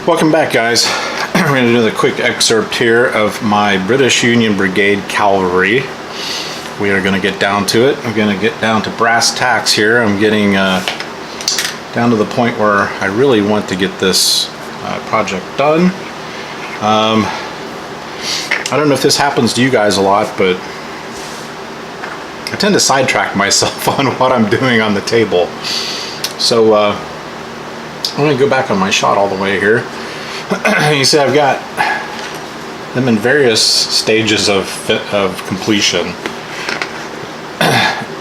Welcome back, guys. We're going to do the quick excerpt here of my British Union Brigade Calvary. We are going to get down to it. I'm going to get down to brass tacks here. I'm getting down to the point where I really want to get this project done. I don't know if this happens to you guys a lot, but I tend to sidetrack myself on what I'm doing on the table. So I'm going to go back on my shot all the way here. You see, I've got them in various stages of completion.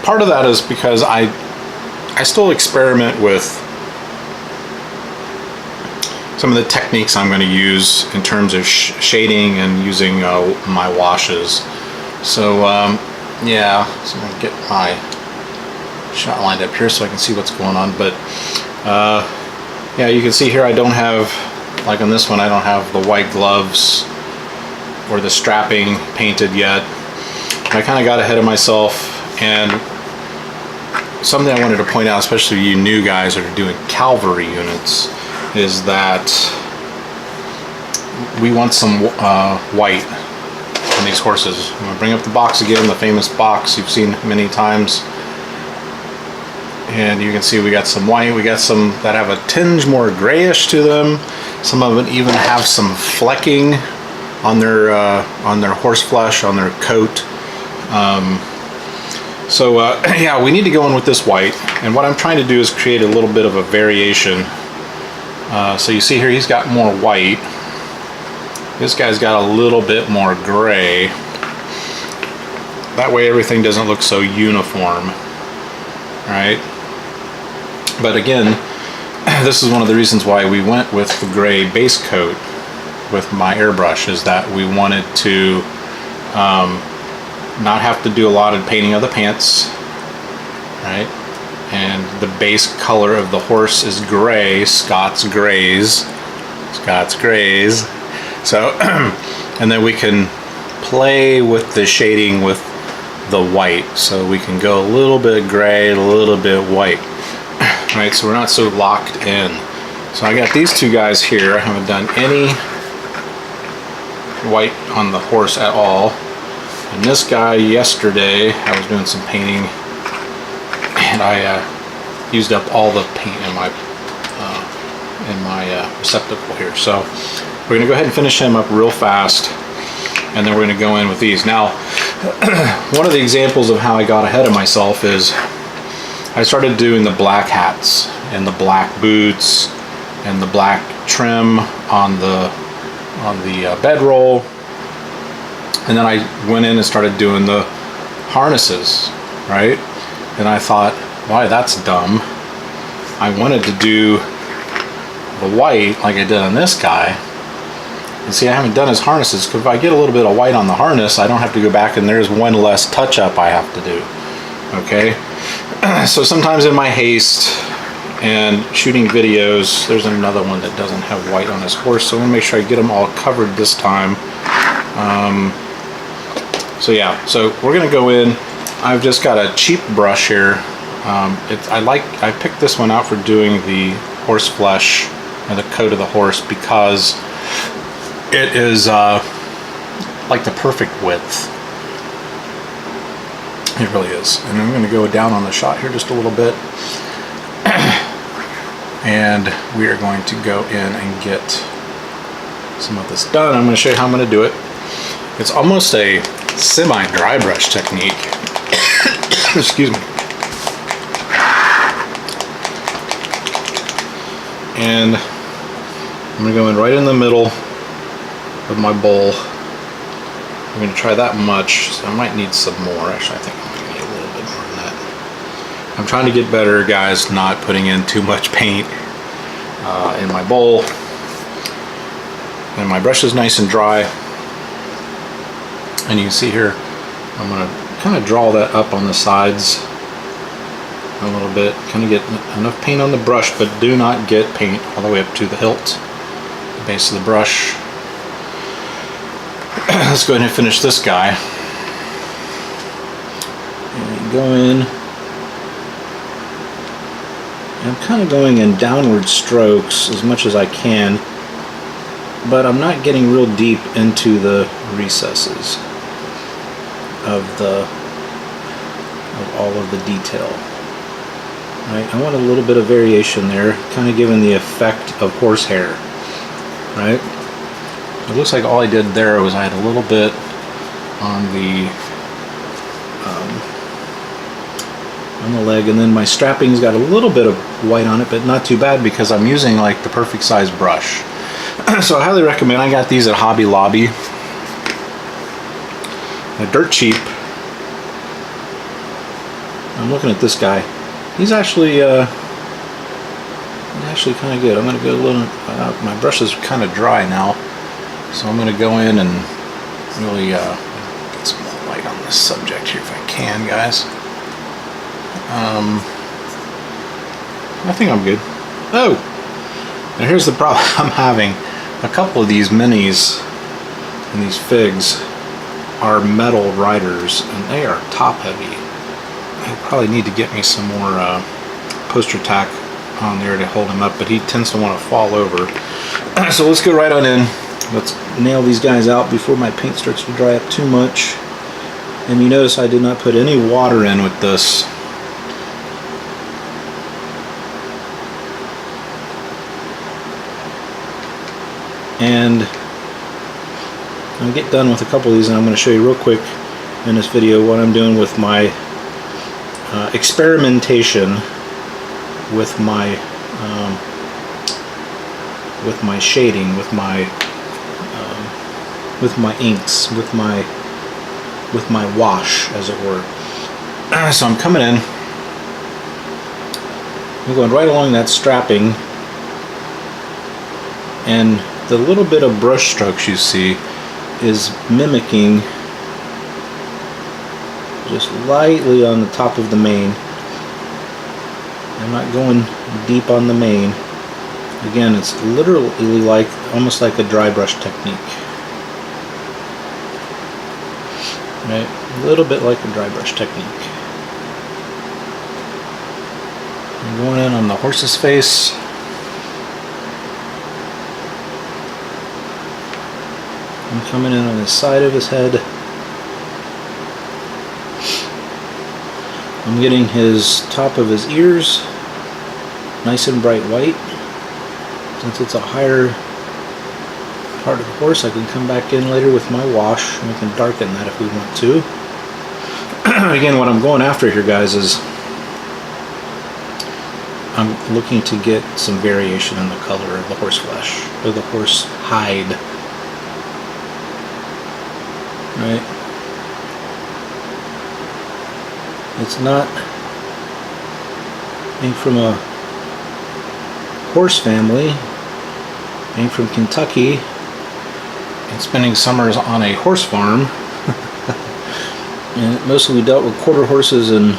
Part of that is because I still experiment with some of the techniques I'm going to use in terms of shading and using my washes. So yeah, so I'm going to get my shot lined up here so I can see what's going on. But yeah, you can see here I don't have, like on this one, I don't have the white gloves or the strapping painted yet. I kind of got ahead of myself, and something I wanted to point out, especially you new guys that are doing Calvary units, is that we want some white on these horses. I'm going to bring up the box again, the famous box you've seen many times. And you can see we got some white, we got some that have a tinge more grayish to them. Some of them even have some flecking on their horse flesh, on their coat. Yeah, we need to go in with this white. And what I'm trying to do is create a little bit of a variation. So you see here, he's got more white. This guy's got a little bit more gray. That way everything doesn't look so uniform, right? But again, this is one of the reasons why we went with the gray base coat with my airbrush, is that we wanted to not have to do a lot of painting of the pants, right? And the base color of the horse is gray, Scots Greys. So, and then we can play with the shading with the white. So we can go a little bit gray, a little bit white. Right, so we're not so locked in. So I got these two guys here. I haven't done any white on the horse at all. And this guy, yesterday, I was doing some painting, and I used up all the paint in my receptacle here. So we're going to go ahead and finish him up real fast, and then we're going to go in with these. Now, one of the examples of how I got ahead of myself is I started doing the black hats and the black boots and the black trim on the bedroll, and then I went in and started doing the harnesses, right? And I thought, why, that's dumb. I wanted to do the white like I did on this guy. And see, I haven't done his harnesses, because if I get a little bit of white on the harness, I don't have to go back and there's one less touch up I have to do. Okay? So sometimes in my haste and shooting videos, there's another one that doesn't have white on his horse, so I'm going to make sure I get them all covered this time. So yeah, so we're going to go in. I've just got a cheap brush here. I picked this one out for doing the horse flesh and the coat of the horse, because it is like the perfect width. It really is. And I'm going to go down on the shot here just a little bit. And we are going to go in and get some of this done. I'm going to show you how I'm going to do it. It's almost a semi-dry brush technique. Excuse me. And I'm going to go in right in the middle of my bowl. I'm going to try that much, so I might need some more. Actually, I think I'm going to need a little bit more than that. I'm trying to get better, guys, not putting in too much paint in my bowl. And my brush is nice and dry. And you can see here, I'm going to kind of draw that up on the sides a little bit. Kind of get enough paint on the brush, but do not get paint all the way up to the hilt, the base of the brush. Let's go ahead and finish this guy. And go in. I'm kind of going in downward strokes as much as I can. but I'm not getting real deep into the recesses of all of the detail. Right? I want a little bit of variation there, kind of giving the effect of horsehair. Right? It looks like all I did there was I had a little bit on the leg, and then my strapping's got a little bit of white on it, but not too bad because I'm using like the perfect size brush. So I highly recommend. I got these at Hobby Lobby. They're dirt cheap. I'm looking at this guy. He's actually kind of good. I'm going to go a little. My brush is kind of dry now, so I'm going to go in and really get some more light on this subject here if I can, guys. I think I'm good. Oh, and here's the problem I'm having. A couple of these minis and these figs are metal riders, and they are top heavy. I probably need to get me some more poster tack on there to hold him up, but he tends to want to fall over. So let's go right on in. Let's nail these guys out before my paint starts to dry up too much. And you notice I did not put any water in with this. And I'll get done with a couple of these, and I'm going to show you real quick in this video what I'm doing with my experimentation with my shading, with my inks, with my wash, as it were. So I'm coming in. I'm going right along that strapping, and the little bit of brush strokes you see is mimicking just lightly on the top of the mane. I'm not going deep on the mane. Again, it's literally like almost like a dry brush technique. Right? A little bit like a dry brush technique. I'm going in on the horse's face. I'm coming in on the side of his head. I'm getting his top of his ears nice and bright white. Since it's a higher part of the horse, I can come back in later with my wash and we can darken that if we want to. Again, what I'm going after here, guys, is I'm looking to get some variation in the color of the horse flesh, or the horse hide. Right? It's not being from a horse family, being from Kentucky, and spending summers on a horse farm. And mostly we dealt with quarter horses and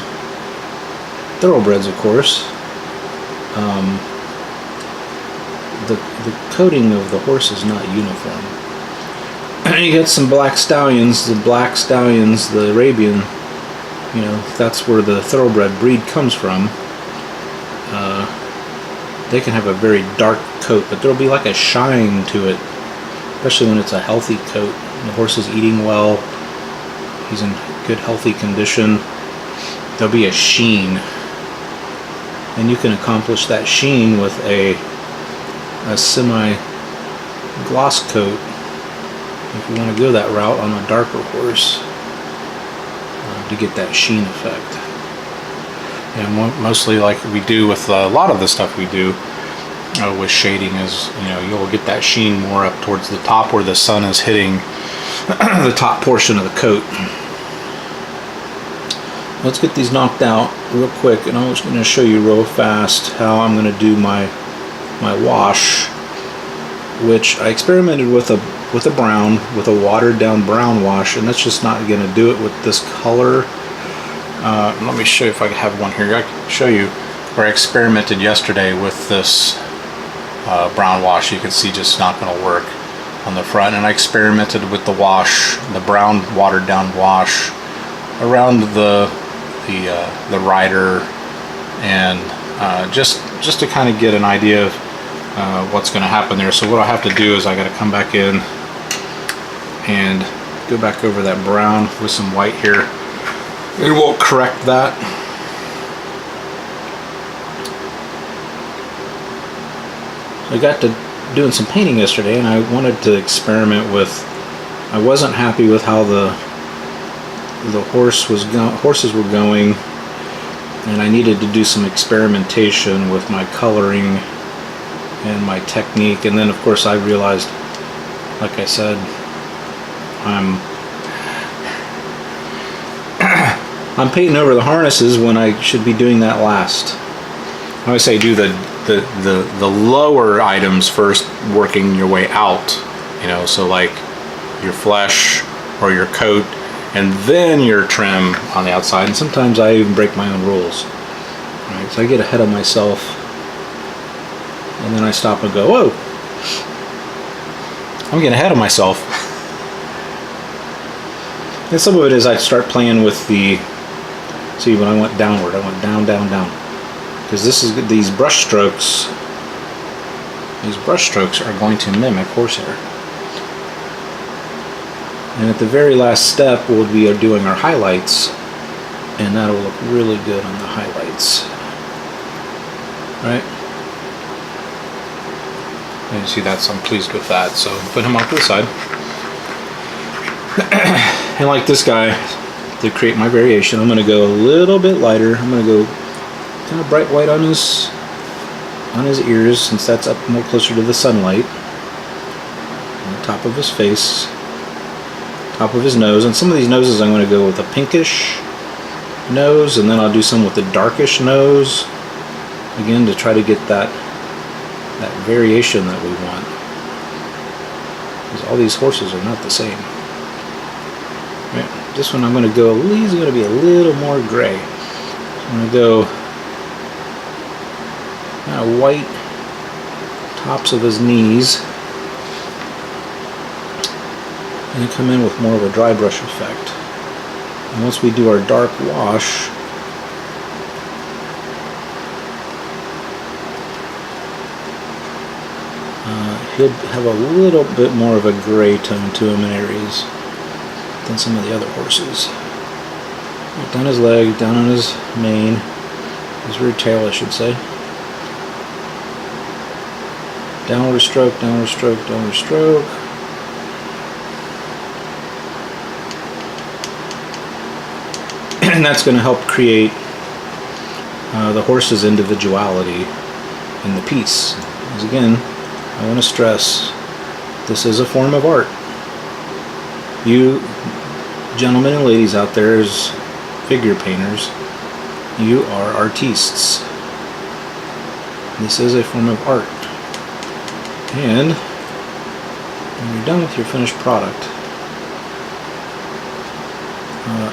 thoroughbreds, of course. The coating of the horse is not uniform. You get some black stallions, the Arabian, you know, that's where the thoroughbred breed comes from. They can have a very dark coat, but there'll be like a shine to it, especially when it's a healthy coat. The horse is eating well, he's in good healthy condition. There'll be a sheen, and you can accomplish that sheen with a semi-gloss coat if you want to go that route on a darker horse to get that sheen effect. And mostly like we do with a lot of the stuff we do with shading is, you know, you'll get that sheen more up towards the top where the sun is hitting the top portion of the coat. Let's get these knocked out real quick, and I'm just going to show you real fast how I'm going to do my wash, which I experimented with a brown, with a watered down brown wash, and that's just not going to do it with this color. Let me show you if I have one here. I can show you where I experimented yesterday with this brown wash. You can see just not going to work on the front, and I experimented with the wash, the brown watered down wash around the rider, and just to kind of get an idea of what's going to happen there. So what I have to do is I got to come back in and go back over that brown with some white here. It will correct that. I got to doing some painting yesterday, and I wanted to experiment with. I wasn't happy with how the horses were going, and I needed to do some experimentation with my coloring and my technique. And then of course I realized, like I said, I'm painting over the harnesses when I should be doing that last. I always say do the lower items first, working your way out, you know, so like your flesh or your coat, and then your trim on the outside. And sometimes I even break my own rules. Right? So I get ahead of myself, and then I stop and go, whoa, I'm getting ahead of myself. And some of it is I start playing with the, see, when I went downward, I went down, down, down. Because these brush strokes are going to mimic horsehair. And at the very last step, we'll be doing our highlights, and that'll look really good on the highlights. Right? And you see that, so I'm pleased with that. So put him off to the side. And like this guy, to create my variation, I'm going to go a little bit lighter. I'm going to go kind of bright white on his ears, since that's up more closer to the sunlight. On the top of his face. Top of his nose, and some of these noses I'm going to go with a pinkish nose, and then I'll do some with the darkish nose, again to try to get that variation that we want, because all these horses are not the same. Right. This one I'm going to go, he's going to be a little more gray. So I'm going to go kind of white tops of his knees, and then come in with more of a dry brush effect. And once we do our dark wash, he'll have a little bit more of a gray tone to him in areas than some of the other horses. Down his leg, down on his mane, his rear tail I should say. Downward stroke, downward stroke, downward stroke. And that's going to help create the horse's individuality in the piece. Because again, I want to stress, this is a form of art. You gentlemen and ladies out there as figure painters, you are artistes. This is a form of art. And when you're done with your finished product,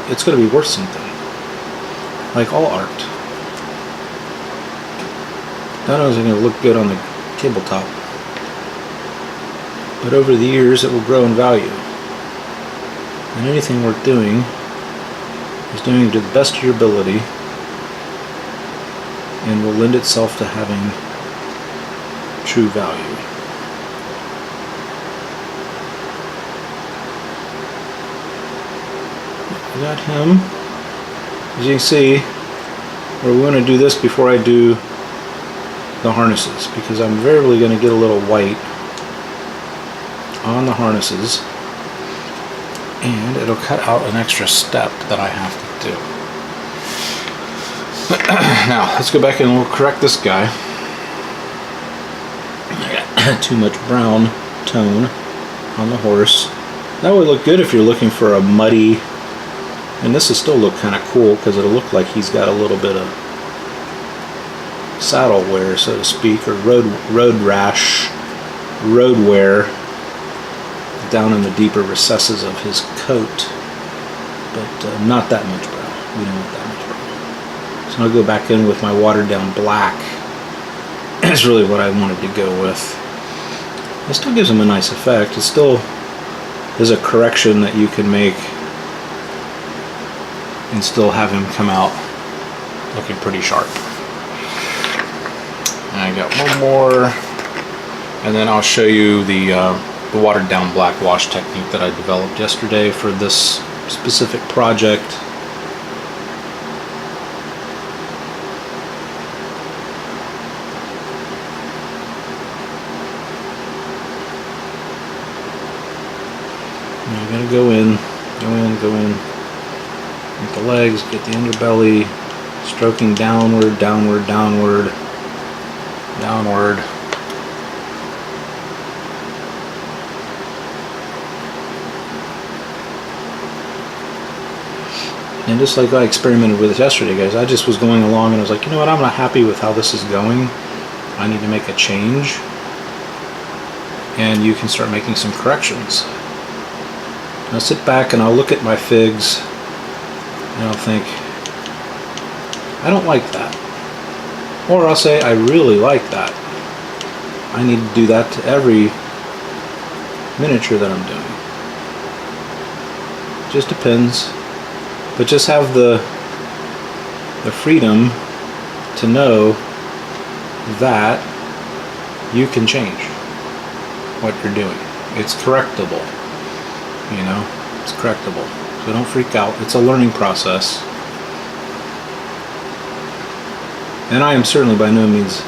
it's going to be worth something. Like all art. Not only is it going to look good on the tabletop, but over the years it will grow in value. And anything worth doing is doing to the best of your ability, and will lend itself to having true value. We got him. As you can see, we're going to do this before I do the harnesses, because I'm rarely going to get a little white on the harnesses, and it'll cut out an extra step that I have to do. Now let's go back and we'll correct this guy. I got too much brown tone on the horse. That would look good if you're looking for a muddy, and this will still look kind of cool because it'll look like he's got a little bit of saddle wear, so to speak, or road rash, road wear down in the deeper recesses of his coat, but not that much brown. We don't want that much brown. So I'll go back in with my watered down black. That's really what I wanted to go with. It still gives him a nice effect. It still is a correction that you can make and still have him come out looking pretty sharp. And I got one more And then I'll show you the watered down black wash technique that I developed yesterday for this specific project. And you're going to go in, get the legs, get the underbelly, stroking downward, downward, downward, downward. And just like I experimented with it yesterday, guys, I just was going along and I was like, you know what, I'm not happy with how this is going. I need to make a change. And you can start making some corrections. And I'll sit back and I'll look at my figs and I'll think, I don't like that. Or I'll say, I really like that. I need to do that to every miniature that I'm doing. Just depends. But just have the freedom to know that you can change what you're doing. It's correctable. You know, it's correctable. So don't freak out. It's a learning process. And I am certainly by no means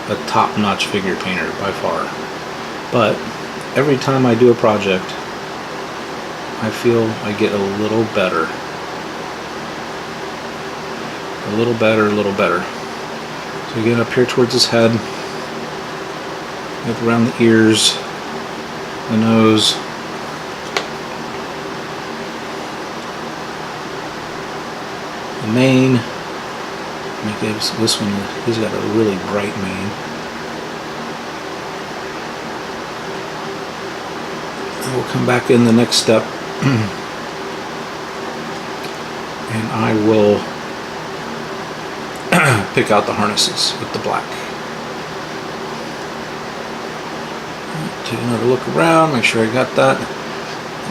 a top-notch figure painter by far. But every time I do a project, I feel I get a little better. A little better, a little better. So again, up here towards his head, up around the ears, the nose, the mane. This one, he's got a really bright mane. And we'll come back in the next step, and I will pick out the harnesses with the black. Take another look around, make sure I got that.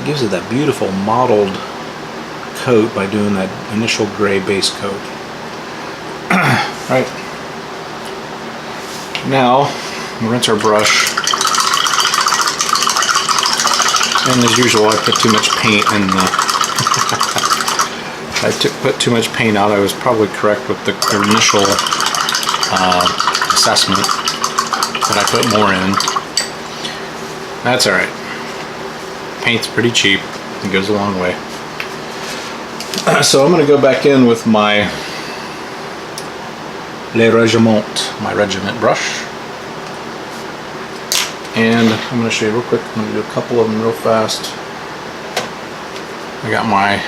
It gives it that beautiful mottled coat by doing that initial gray base coat. Right. Now, we'll rinse our brush. And as usual, I put too much paint in the... put too much paint out. I was probably correct with the initial assessment, but I put more in. That's alright. Paint's pretty cheap. It goes a long way. So I'm going to go back in with my Le Regiment, my regiment brush. And I'm going to show you real quick. I'm going to do a couple of them real fast. I got my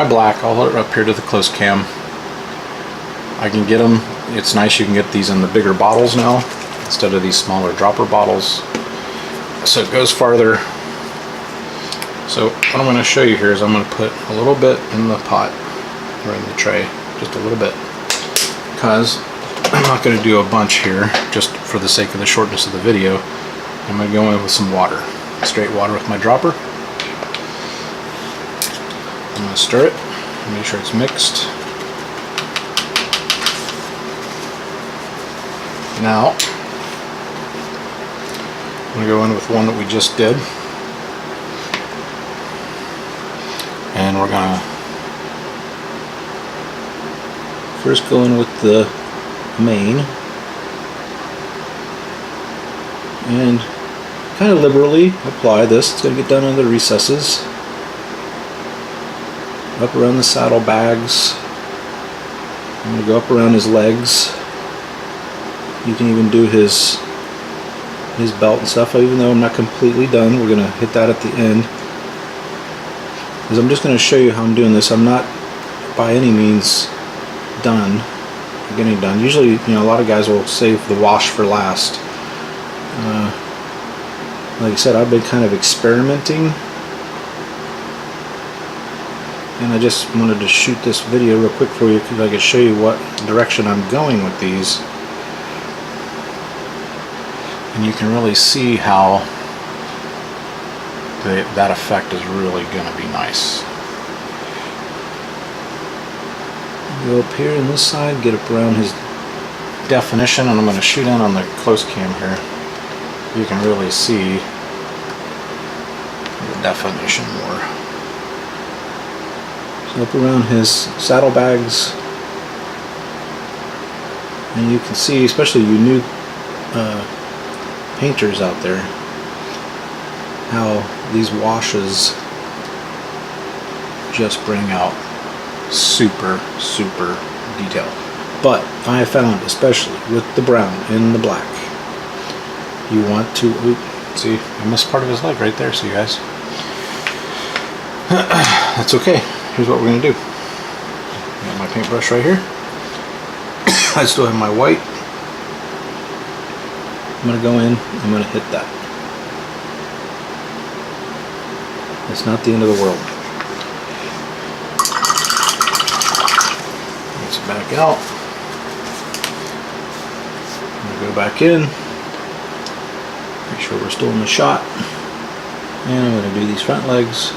black. I'll hold it up here to the close cam. I can get them. It's nice you can get these in the bigger bottles now instead of these smaller dropper bottles. So it goes farther. So what I'm going to show you here is I'm going to put a little bit in the pot or in the tray, just a little bit, because I'm not going to do a bunch here just for the sake of the shortness of the video. I'm going to go in with some water, straight water with my dropper. I'm going to stir it, make sure it's mixed. Now, I'm going to go in with one that we just did. And we're going to first go in with the mane. And kind of liberally apply this. It's going to get down into the recesses. Up around the saddle bags. I'm going to go up around his legs. You can even do his belt and stuff. Even though I'm not completely done, we're going to hit that at the end. Because I'm just going to show you how I'm doing this. I'm not by any means done. I'm getting done. Usually, you know, a lot of guys will save the wash for last. Like I said, I've been kind of experimenting. And I just wanted to shoot this video real quick for you because I could show you what direction I'm going with these. And you can really see how that effect is really going to be nice. Go up here on this side, get up around his definition, and I'm going to shoot in on the close cam here. you can really see the definition more. So up around his saddlebags, and you can see, especially you new painters out there, how these washes just bring out super detail. But I have found, especially with the brown and the black, you want to, see, I missed part of his leg right there, see you guys. That's okay. Here's what we're going to do. I got my paintbrush right here. I still have my white. I'm going to go in, I'm going to hit that. It's not the end of the world. Let's back out. I'm going to go back in. Make sure we're still in the shot. And I'm going to do these front legs.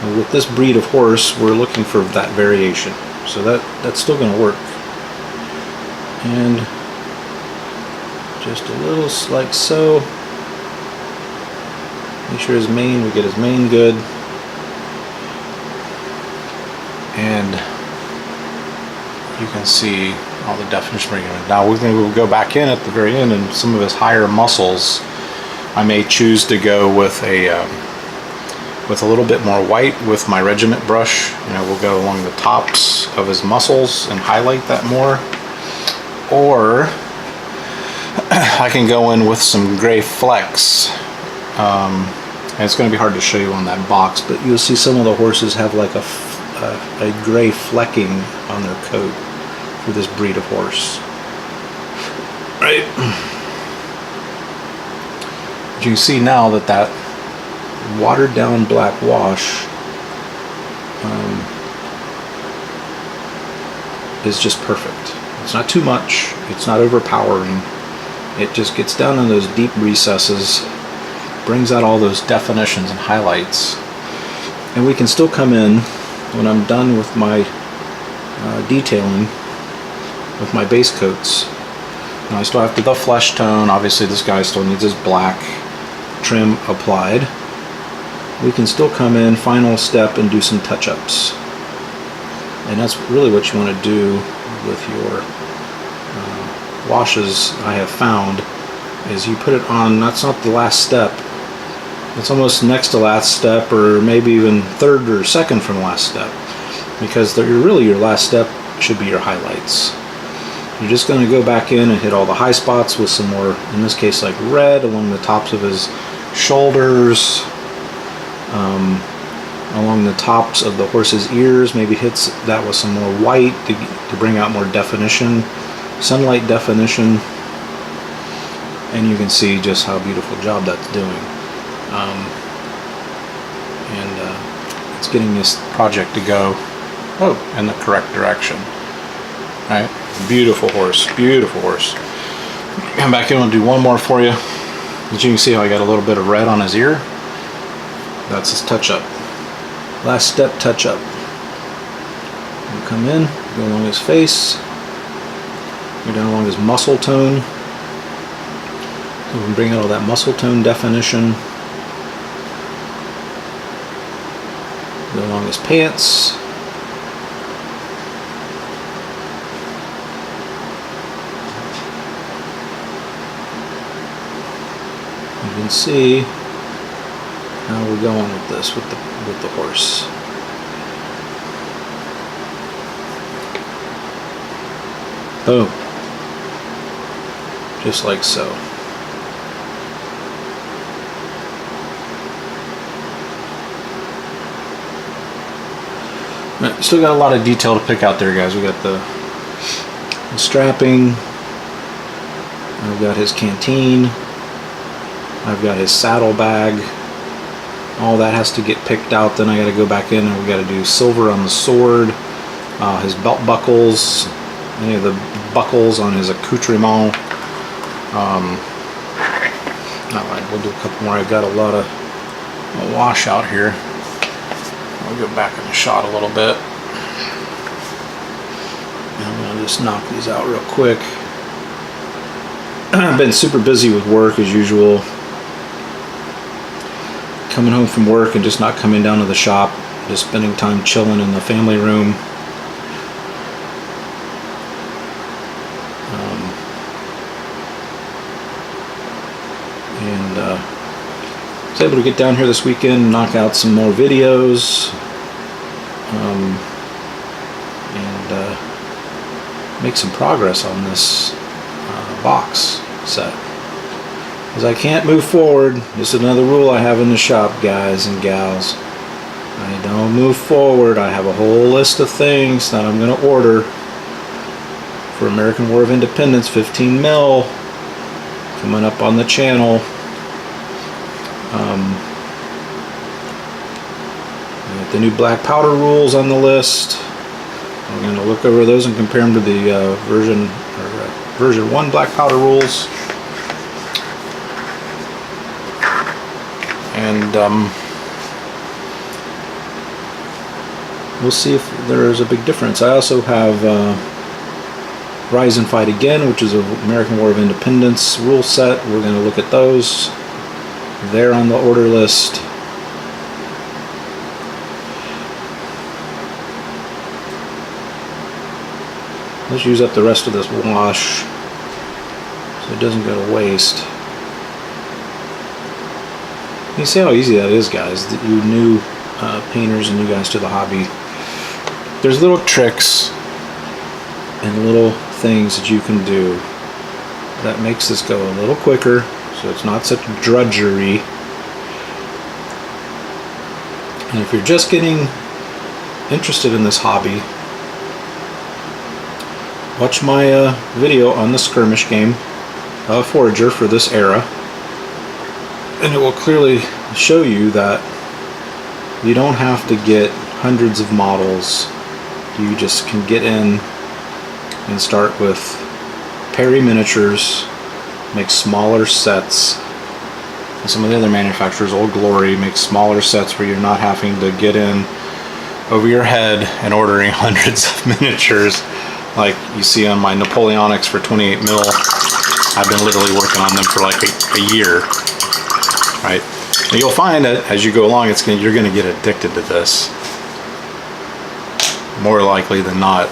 And with this breed of horse, we're looking for that variation. So that's still going to work. And just a little like so. Make sure his mane, we get his mane good. And you can see all the definition bringing in. Now we're going to go back in at the very end, and some of his higher muscles, I may choose to go with a little bit more white with my regiment brush. You know, we'll go along the tops of his muscles and highlight that more. Or I can go in with some gray flecks. And it's going to be hard to show you on that box, but you'll see some of the horses have like a gray flecking on their coat for this breed of horse. Right? But you can see now that watered down black wash is just perfect. It's not too much, it's not overpowering. It just gets down in those deep recesses, brings out all those definitions and highlights. And we can still come in when I'm done with my detailing with my base coats. Now I still have the flesh tone. Obviously this guy still needs his black trim applied. We can still come in, final step, and do some touch-ups. And that's really what you want to do with your washes. I have found is you put it on, that's not the last step, it's almost next to last step, or maybe even third or second from last step, because really your last step should be your highlights. You're just going to go back in and hit all the high spots with some more, in this case like red, along the tops of his shoulders, along the tops of the horse's ears, maybe hits that with some more white to bring out more definition, sunlight definition, and you can see just how beautiful job that's doing. It's getting this project to go in the correct direction. Right? Beautiful horse, beautiful horse. Come back in and do one more for you. As you can see how I got a little bit of red on his ear. That's his touch-up. Last step, touch-up. We'll come in, go along his face, go down along his muscle tone. So we can bring out all that muscle tone definition. Go along his pants. You can see how we're going with this with the horse. Boom. Just like so. Right, still got a lot of detail to pick out there, guys. We got the strapping. I've got his canteen. I've got his saddlebag. All that has to get picked out. Then I got to go back in and we got to do silver on the sword, his belt buckles, any of the buckles on his accoutrement. Not right. We'll do a couple more. I've got a lot of wash out here. I'll go back in the shot a little bit. And I'm going to just knock these out real quick. I've been super busy with work as usual. Coming home from work and just not coming down to the shop, just spending time chilling in the family room. I was able to get down here this weekend, knock out some more videos, and make some progress on this box set. Because I can't move forward. This is another rule I have in the shop, guys and gals. I don't move forward. I have a whole list of things that I'm going to order for American War of Independence 15 mil coming up on the channel. Got the new black powder rules on the list. I'm going to look over those and compare them to the version 1 black powder rules. And we'll see if there is a big difference. I also have Rise and Fight Again, which is an American War of Independence rule set. We're going to look at those. They're on the order list. Let's use up the rest of this wash so it doesn't go to waste. You see how easy that is, guys, that you new painters and you guys to the hobby. There's little tricks and little things that you can do that makes this go a little quicker, so it's not such drudgery. And if you're just getting interested in this hobby, watch my video on the skirmish game, Forager, for this era. And it will clearly show you that you don't have to get hundreds of models. You just can get in and start with Perry miniatures, make smaller sets. And some of the other manufacturers, Old Glory, make smaller sets where you're not having to get in over your head and ordering hundreds of miniatures like you see on my Napoleonics for 28 mil. I've been literally working on them for like a year. Right, and you'll find that as you go along, you're going to get addicted to this, more likely than not.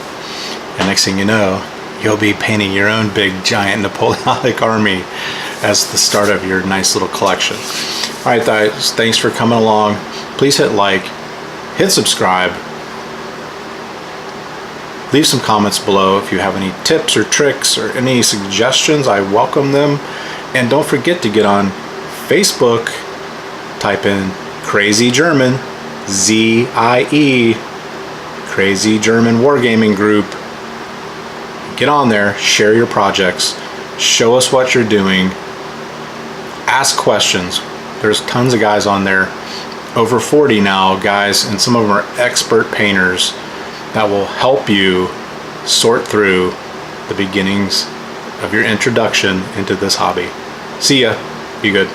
And next thing you know, you'll be painting your own big giant Napoleonic army as the start of your nice little collection. All right, guys, thanks for coming along. Please hit like, hit subscribe, leave some comments below if you have any tips or tricks or any suggestions. I welcome them, and don't forget to get on Facebook, type in Crazy German, Z-I-E, Crazy German Wargaming Group. Get on there, share your projects, show us what you're doing, ask questions. There's tons of guys on there, over 40 now, guys, and some of them are expert painters that will help you sort through the beginnings of your introduction into this hobby. See ya. Be good.